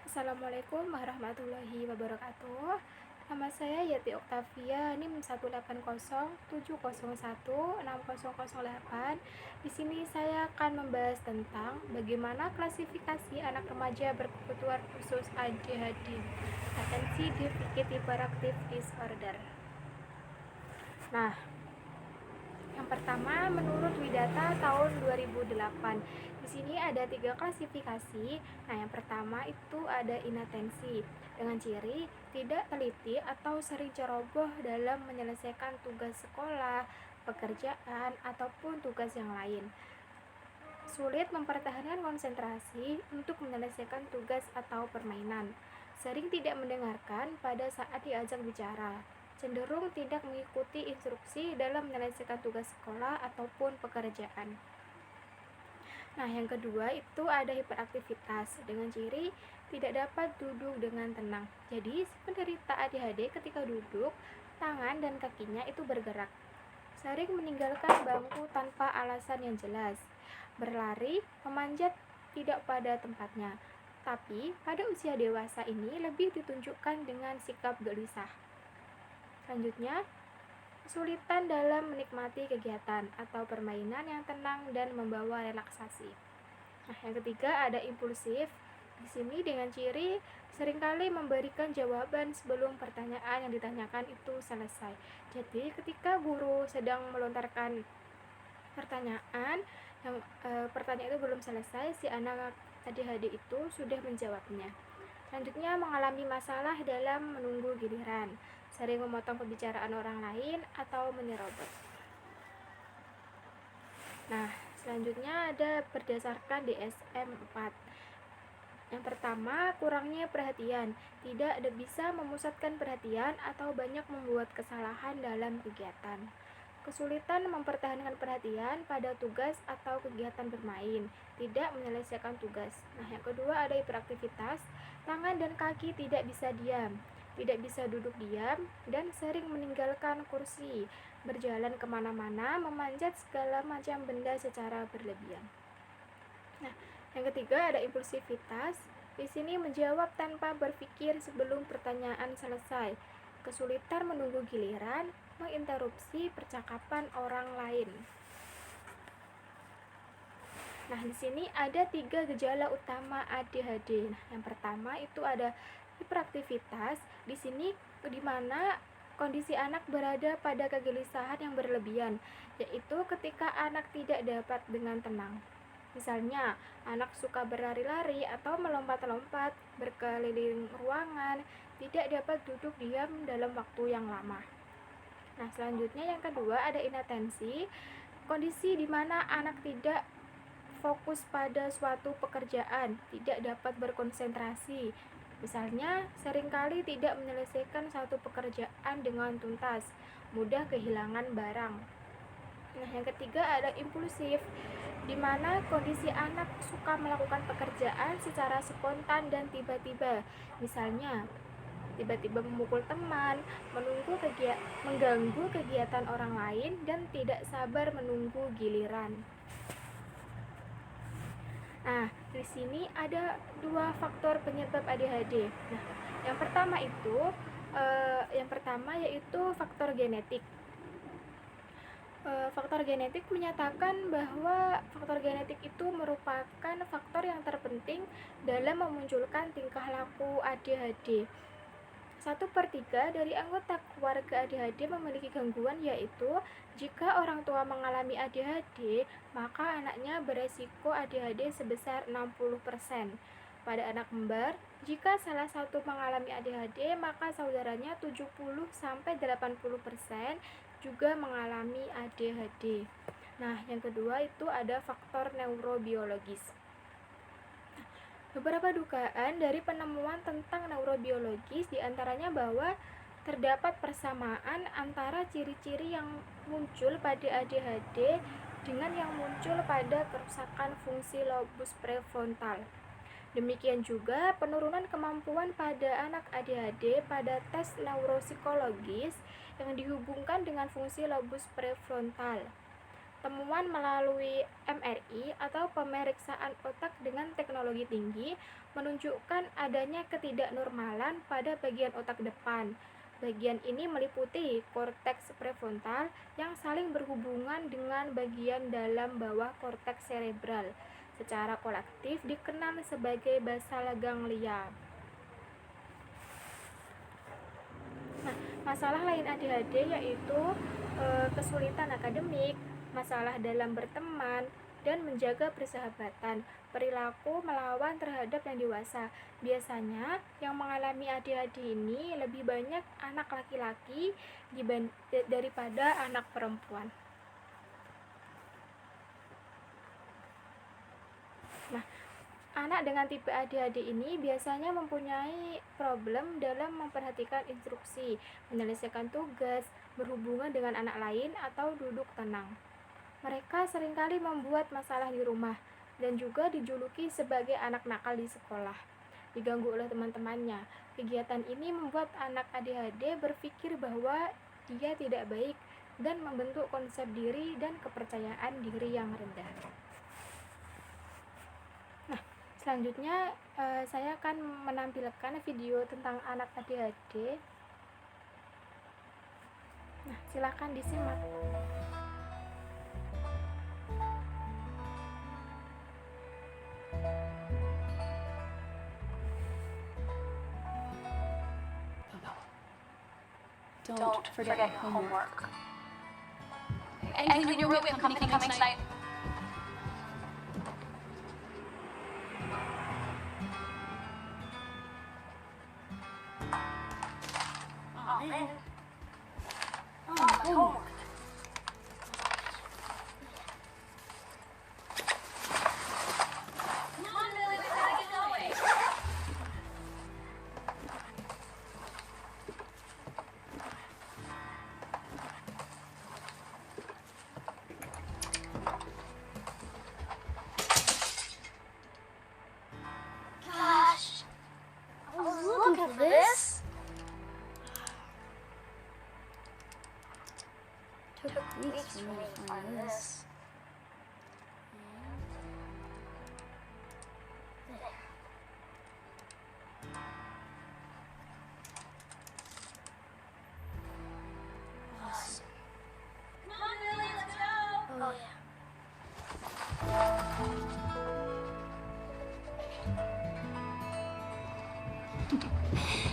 Assalamualaikum warahmatullahi wabarakatuh. Nama saya Yati Oktavia, NIM 18070016008. Di sini saya akan membahas tentang bagaimana klasifikasi anak remaja berkebutuhan khusus ADHD, Attention Deficit Hyperactive Disorder. Nah, yang pertama, menurut Widata tahun 2008, di sini ada 3 klasifikasi. Nah, yang pertama itu ada inatensi dengan ciri tidak teliti atau sering ceroboh dalam menyelesaikan tugas sekolah, pekerjaan, ataupun tugas yang lain. Sulit mempertahankan konsentrasi untuk menyelesaikan tugas atau permainan. Sering tidak mendengarkan pada saat diajak bicara. Cenderung tidak mengikuti instruksi dalam menyelesaikan tugas sekolah ataupun pekerjaan. Nah, yang kedua itu ada hiperaktivitas dengan ciri tidak dapat duduk dengan tenang. Jadi, penderita ADHD ketika duduk, tangan dan kakinya itu bergerak. Sering meninggalkan bangku tanpa alasan yang jelas. Berlari, memanjat tidak pada tempatnya. Tapi, pada usia dewasa ini lebih ditunjukkan dengan sikap gelisah. Selanjutnya, kesulitan dalam menikmati kegiatan atau permainan yang tenang dan membawa relaksasi. Nah, yang ketiga ada impulsif. Di sini dengan ciri seringkali memberikan jawaban sebelum pertanyaan yang ditanyakan itu selesai. Jadi, ketika guru sedang melontarkan pertanyaan yang pertanyaan itu belum selesai, si anak ADHD itu sudah menjawabnya. Selanjutnya, mengalami masalah dalam menunggu giliran, sering memotong pembicaraan orang lain atau menyerobot. Nah, selanjutnya ada berdasarkan DSM-4. Yang pertama, kurangnya perhatian, tidak bisa memusatkan perhatian atau banyak membuat kesalahan dalam kegiatan. Kesulitan mempertahankan perhatian pada tugas atau kegiatan bermain, tidak menyelesaikan tugas. Nah, yang kedua ada hiperaktivitas, tangan dan kaki tidak bisa diam, tidak bisa duduk diam, dan sering meninggalkan kursi, berjalan kemana-mana, memanjat segala macam benda secara berlebihan. Nah, yang ketiga ada impulsivitas. Di sini menjawab tanpa berpikir sebelum pertanyaan selesai, kesulitan menunggu giliran, menginterupsi percakapan orang lain. Nah, di sini ada 3 gejala utama ADHD. Nah, yang pertama itu ada hiperaktivitas. Di sini di mana kondisi anak berada pada kegelisahan yang berlebihan, yaitu ketika anak tidak dapat dengan tenang. Misalnya, anak suka berlari-lari atau melompat-lompat, berkeliling ruangan, tidak dapat duduk diam dalam waktu yang lama. Nah, selanjutnya yang kedua ada inatensi, kondisi di mana anak tidak fokus pada suatu pekerjaan, tidak dapat berkonsentrasi. Misalnya, seringkali tidak menyelesaikan satu pekerjaan dengan tuntas, mudah kehilangan barang. Nah, yang ketiga ada impulsif, di mana kondisi anak suka melakukan pekerjaan secara spontan dan tiba-tiba. Misalnya, tiba-tiba memukul teman, mengganggu kegiatan orang lain, dan tidak sabar menunggu giliran. Nah, di sini ada 2 faktor penyebab ADHD. Nah, yang pertama yaitu faktor genetik. Faktor genetik menyatakan bahwa faktor genetik itu merupakan faktor yang terpenting dalam memunculkan tingkah laku ADHD. 1/3 dari anggota keluarga ADHD memiliki gangguan, yaitu jika orang tua mengalami ADHD, maka anaknya beresiko ADHD sebesar 60%. Pada anak kembar, jika salah satu mengalami ADHD, maka saudaranya 70-80% juga mengalami ADHD. Nah, yang kedua itu ada faktor neurobiologis. Beberapa dugaan dari penemuan tentang neurobiologis diantaranya bahwa terdapat persamaan antara ciri-ciri yang muncul pada ADHD dengan yang muncul pada kerusakan fungsi lobus prefrontal. Demikian juga penurunan kemampuan pada anak ADHD pada tes neuropsikologis yang dihubungkan dengan fungsi lobus prefrontal. Temuan melalui MRI atau pemeriksaan otak dengan teknologi tinggi menunjukkan adanya ketidaknormalan pada bagian otak depan. Bagian ini meliputi korteks prefrontal yang saling berhubungan dengan bagian dalam bawah korteks cerebral. Secara kolektif dikenal sebagai basal ganglia. Nah, masalah lain ADHD yaitu kesulitan akademik, masalah dalam berteman, dan menjaga persahabatan, perilaku melawan terhadap yang dewasa. Biasanya yang mengalami ADHD ini lebih banyak anak laki-laki daripada anak perempuan. Nah, anak dengan tipe ADHD ini biasanya mempunyai problem dalam memperhatikan instruksi, menyelesaikan tugas, berhubungan dengan anak lain, atau duduk tenang. Mereka seringkali membuat masalah di rumah dan juga dijuluki sebagai anak nakal di sekolah. Diganggu oleh teman-temannya. Kegiatan ini membuat anak ADHD berpikir bahwa dia tidak baik dan membentuk konsep diri dan kepercayaan diri yang rendah. Nah, selanjutnya saya akan menampilkan video tentang anak ADHD. Nah, silakan disimak. Don't forget homework. And clean your room, we have company coming tonight. Oh, man. Oh, my homework. Come on, Lily, we gotta get going. Gosh, I was looking for this. Took weeks for me to find this. Awesome. Come on, Lily, let's go. Oh, yeah.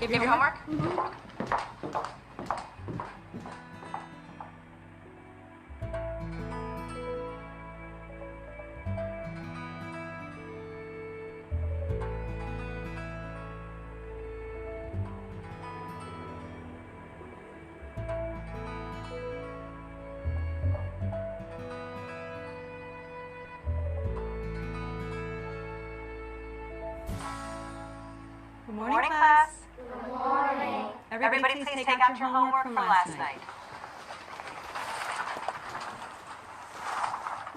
You have your homework? Good morning, class. Good morning. Everybody please take out your homework from last night.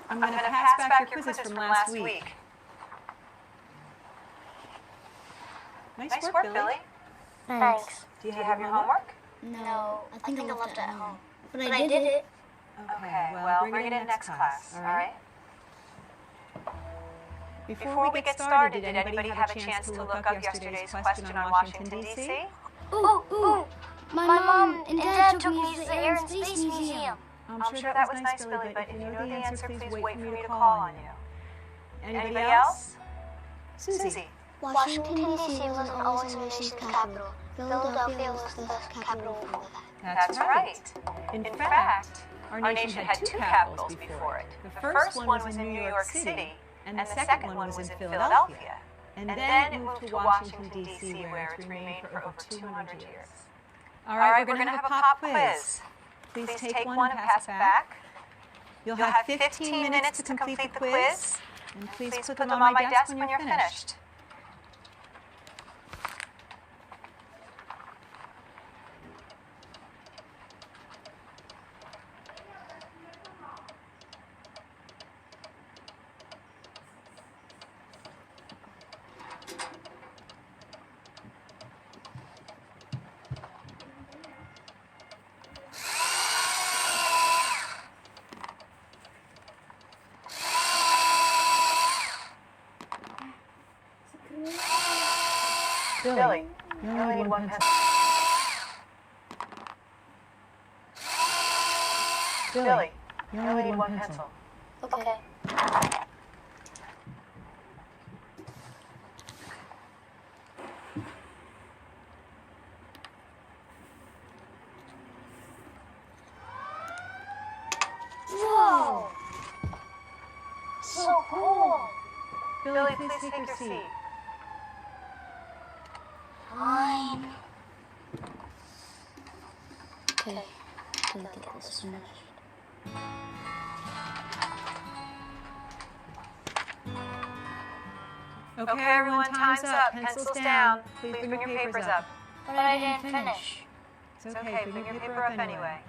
I'm going to pass back your quizzes from last week. Nice work, Billy. Thanks. Do you have your homework? No, I think I left it at home. But I did it. Okay, well, bring it in next class, all right? Before we get started, did anybody have a chance to look up yesterday's question on Washington, D.C.? Ooh. My mom and dad took me to the Air and Space Museum. I'm sure that was nice, Billy, but if you know the answer, please wait for me to call on you. Anybody else? Susie. Washington, D.C. wasn't always a nation's capital. Philadelphia was the capital before that. That's right. In fact, our nation had two capitals before it. The first one was in New York City, and the second one was in Philadelphia. And then it moved to Washington, D.C., where it's remained for over 200 years. All right, we're going to have a pop quiz. Please take one and pass it back. You'll have 15 minutes to complete the quiz, and please put them on my desk when you're finished. Billy, you only need one pencil. Billy, you only need one pencil. Okay. Whoa! So cool! Billy, please take your seat. Fine. Okay, I like get this finished. Okay, everyone, time's up. Pencils down. Please bring your papers up. But I didn't finish. It's okay, bring your paper up anyway.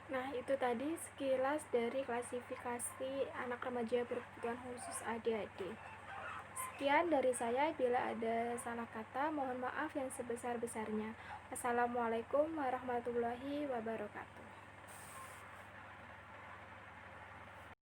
Nah, itu tadi sekilas dari klasifikasi anak remaja berkebutuhan khusus ADHD. Sekian dari saya, bila ada salah kata mohon maaf yang sebesar-besarnya. Wassalamualaikum warahmatullahi wabarakatuh.